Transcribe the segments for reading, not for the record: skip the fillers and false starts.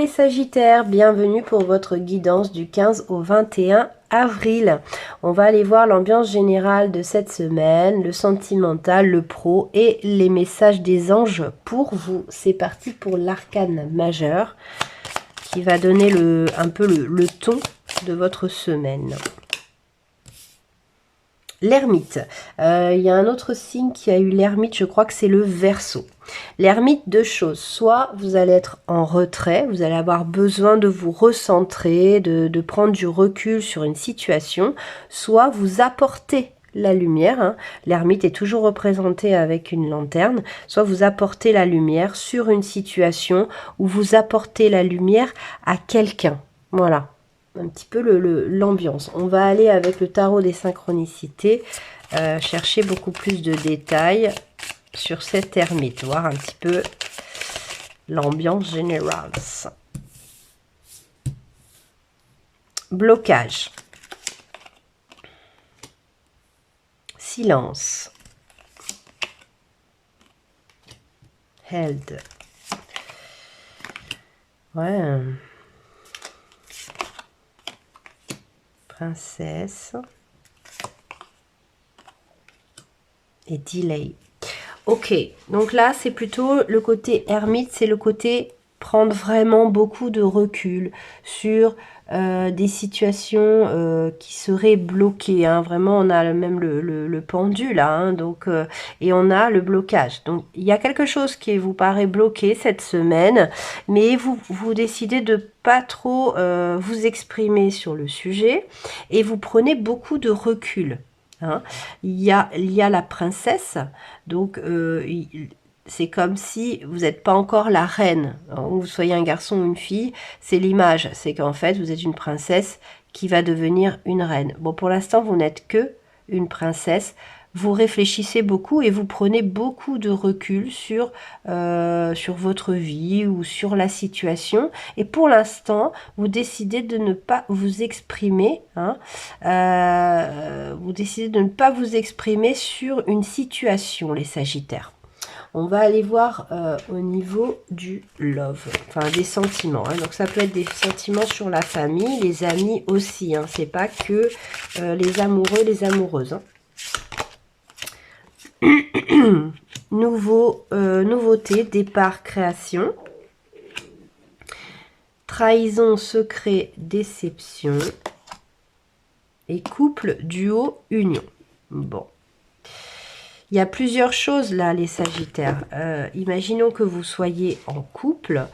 les Sagittaires, bienvenue pour votre guidance du 15 au 21 avril. On va aller voir l'ambiance générale de cette semaine, le sentimental, le pro et les messages des anges pour vous. C'est parti pour l'arcane majeur qui va donner un peu le ton de votre semaine. L'ermite. Il y a un autre signe qui a eu l'ermite, je crois que c'est le Verseau. L'ermite, deux choses. Soit vous allez être en retrait, vous allez avoir besoin de vous recentrer, de prendre du recul sur une situation, soit vous apportez la lumière. Hein. L'ermite est toujours représenté avec une lanterne. Soit vous apportez la lumière sur une situation ou vous apportez la lumière à quelqu'un. Voilà. Un petit peu l'ambiance. On va aller avec le tarot des synchronicités, chercher beaucoup plus de détails sur cette ermite, voir un petit peu l'ambiance générale. Blocage. Silence. Held. Ouais. Princesse. Et delay. Ok, donc là c'est plutôt le côté ermite, c'est le côté prendre vraiment beaucoup de recul sur des situations qui seraient bloquées. Hein. Vraiment, on a même le pendule là, hein, donc, et on a le blocage. Donc il y a quelque chose qui vous paraît bloqué cette semaine, mais vous décidez de pas trop vous exprimer sur le sujet et vous prenez beaucoup de recul. Hein. Il y a la princesse, donc c'est comme si vous n'êtes pas encore la reine, hein, ou vous soyez un garçon ou une fille, c'est l'image, c'est qu'en fait vous êtes une princesse qui va devenir une reine. Bon, pour l'instant vous n'êtes que une princesse, vous réfléchissez beaucoup et vous prenez beaucoup de recul sur votre vie ou sur la situation. Et pour l'instant, vous décidez de ne pas vous exprimer. Hein, vous décidez de ne pas vous exprimer sur une situation, les Sagittaires. On va aller voir au niveau du love, enfin des sentiments. Hein. Donc ça peut être des sentiments sur la famille, les amis aussi. Hein. C'est pas que les amoureux, les amoureuses. Hein. Nouveauté, départ, création. Trahison, secret, déception. Et couple, duo, union. Bon. Il y a plusieurs choses là, les Sagittaires. Imaginons que vous soyez en couple.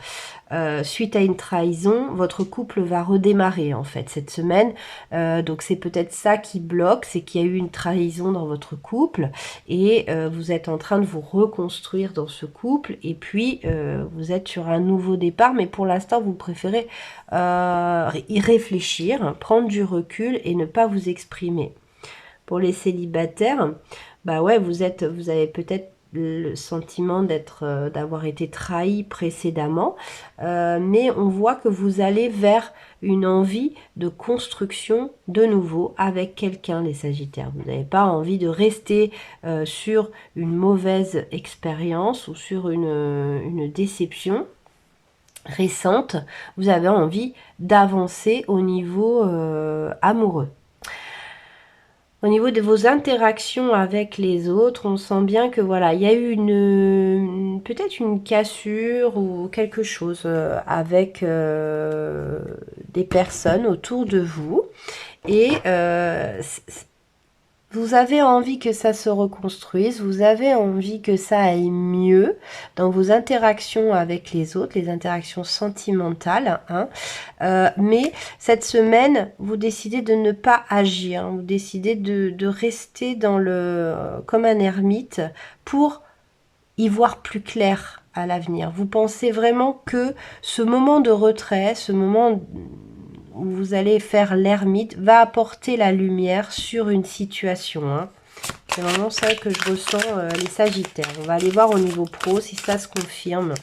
Suite à une trahison, votre couple va redémarrer en fait cette semaine. Donc c'est peut-être ça qui bloque, c'est qu'il y a eu une trahison dans votre couple et vous êtes en train de vous reconstruire dans ce couple et puis vous êtes sur un nouveau départ, mais pour l'instant vous préférez y réfléchir, prendre du recul et ne pas vous exprimer. Pour les célibataires, bah ouais, vous avez peut-être le sentiment d'avoir été trahi précédemment, mais on voit que vous allez vers une envie de construction de nouveau avec quelqu'un, les Sagittaires. Vous n'avez pas envie de rester sur une mauvaise expérience ou sur une déception récente. Vous avez envie d'avancer au niveau amoureux. Au niveau de vos interactions avec les autres, on sent bien que voilà, il y a eu peut-être une cassure ou quelque chose avec des personnes autour de vous. Et vous avez envie que ça se reconstruise, vous avez envie que ça aille mieux dans vos interactions avec les autres, les interactions sentimentales. Hein. Mais cette semaine, vous décidez de ne pas agir, vous décidez de rester comme un ermite pour y voir plus clair à l'avenir. Vous pensez vraiment que ce moment de retrait, ce moment où vous allez faire l'ermite, va apporter la lumière sur une situation. Hein. C'est vraiment ça que je ressens, les Sagittaires. On va aller voir au niveau pro si ça se confirme.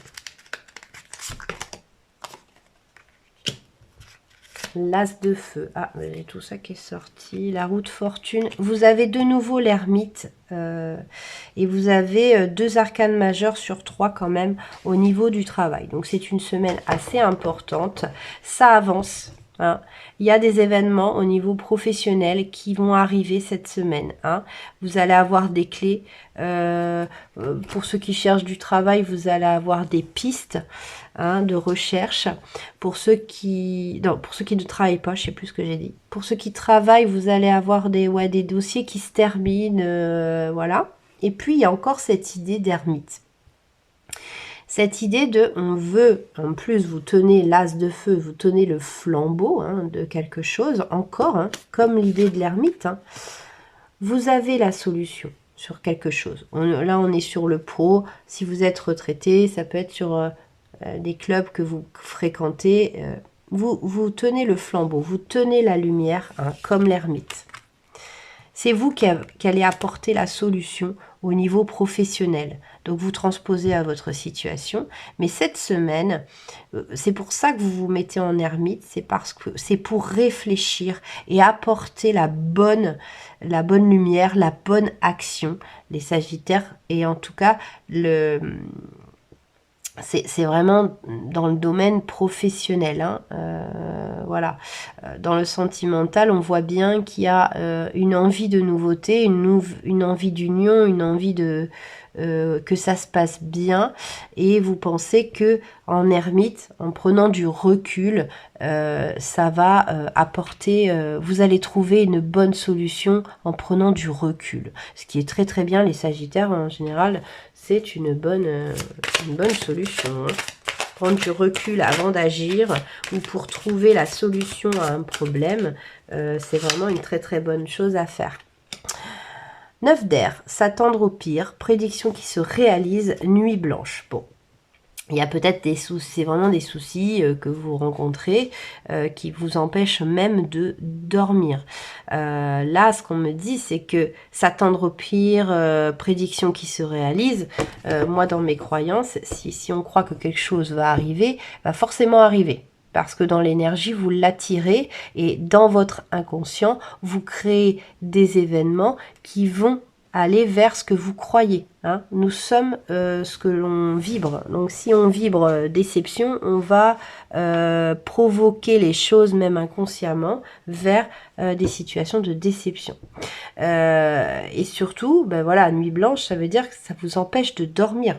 L'as de feu. Ah, j'ai tout ça qui est sorti. La roue de fortune. Vous avez de nouveau l'ermite. Et vous avez 2 arcanes majeures sur 3 quand même au niveau du travail. Donc c'est une semaine assez importante. Ça avance. Hein. Il y a des événements au niveau professionnel qui vont arriver cette semaine. Hein. Vous allez avoir des clés. Pour ceux qui cherchent du travail, vous allez avoir des pistes de recherche. Pour ceux qui ne travaillent pas, je sais plus ce que j'ai dit. Pour ceux qui travaillent, vous allez avoir des dossiers qui se terminent. Voilà. Et puis, il y a encore cette idée d'ermite. Cette idée de, on veut, en plus vous tenez l'as de feu, vous tenez le flambeau de quelque chose, encore, comme l'idée de l'ermite, vous avez la solution sur quelque chose. Là, on est sur le pro. Si vous êtes retraité, ça peut être sur des clubs que vous fréquentez. Vous tenez le flambeau, vous tenez la lumière, comme l'ermite. C'est vous qui allez apporter la solution au niveau professionnel. Donc, vous transposez à votre situation. Mais cette semaine, c'est pour ça que vous vous mettez en ermite. C'est parce que c'est pour réfléchir et apporter la bonne lumière, la bonne action. Les Sagittaires, et en tout cas, c'est vraiment dans le domaine professionnel. Voilà. Dans le sentimental, on voit bien qu'il y a une envie de nouveauté, une envie d'union, une envie que ça se passe bien. Et vous pensez que en ermite, en prenant du recul, ça va apporter... vous allez trouver une bonne solution en prenant du recul. Ce qui est très très bien, les Sagittaires en général... C'est une bonne solution. Prendre du recul avant d'agir ou pour trouver la solution à un problème, c'est vraiment une très très bonne chose à faire. 9 d'air, s'attendre au pire, prédiction qui se réalise, nuit blanche. Bon. Il y a peut-être des soucis, c'est vraiment des soucis que vous rencontrez qui vous empêchent même de dormir. Là, ce qu'on me dit, c'est que s'attendre au pire, prédiction qui se réalise, moi dans mes croyances, si on croit que quelque chose va arriver, va forcément arriver. Parce que dans l'énergie, vous l'attirez et dans votre inconscient, vous créez des événements qui vont aller vers ce que vous croyez. Nous sommes ce que l'on vibre. Donc si on vibre déception, on va provoquer les choses même inconsciemment vers des situations de déception. Et surtout, voilà, nuit blanche, ça veut dire que ça vous empêche de dormir.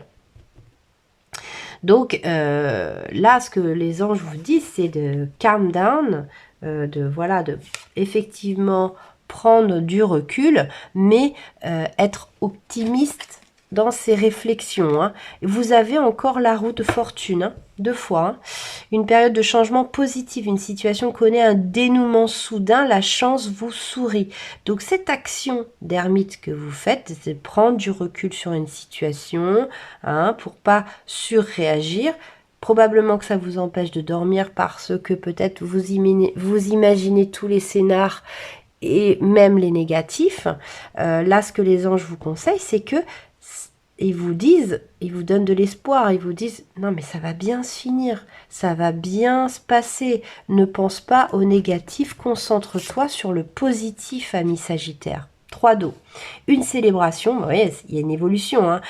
Donc là, ce que les anges vous disent, c'est de calm down, de effectivement prendre du recul, mais être optimiste dans ses réflexions. Vous avez encore la roue de fortune, 2 fois. Une période de changement positif, une situation connaît un dénouement soudain, la chance vous sourit. Donc cette action d'ermite que vous faites, c'est prendre du recul sur une situation, pour pas surréagir. Probablement que ça vous empêche de dormir parce que peut-être vous imaginez tous les scénars et même les négatifs. Là, ce que les anges vous conseillent, c'est que ils vous donnent de l'espoir, ils vous disent non mais ça va bien se finir, ça va bien se passer, ne pense pas au négatif, concentre-toi sur le positif, ami Sagittaire. 3 d'eau. Une célébration, vous voyez, il y a une évolution.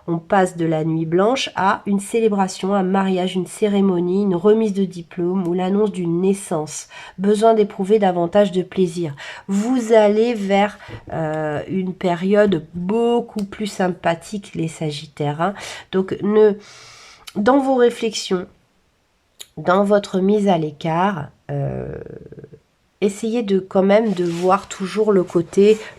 On passe de la nuit blanche à une célébration, un mariage, une cérémonie, une remise de diplôme ou l'annonce d'une naissance. Besoin d'éprouver davantage de plaisir. Vous allez vers une période beaucoup plus sympathique, les Sagittaires. Donc, dans vos réflexions, dans votre mise à l'écart, essayez quand même de voir toujours le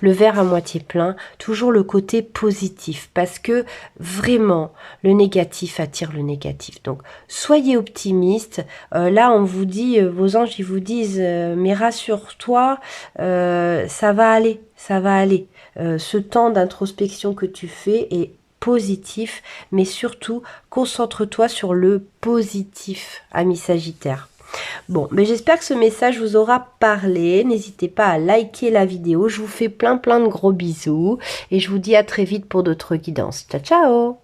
verre à moitié plein, toujours le côté positif, parce que vraiment, le négatif attire le négatif. Donc, soyez optimiste. Là, on vous dit, vos anges, ils vous disent, mais rassure-toi, ça va aller, ça va aller. Ce temps d'introspection que tu fais est positif, mais surtout, concentre-toi sur le positif, ami Sagittaire. Bon, mais j'espère que ce message vous aura parlé. N'hésitez pas à liker la vidéo. Je vous fais plein de gros bisous. Et je vous dis à très vite pour d'autres guidances. Ciao, ciao!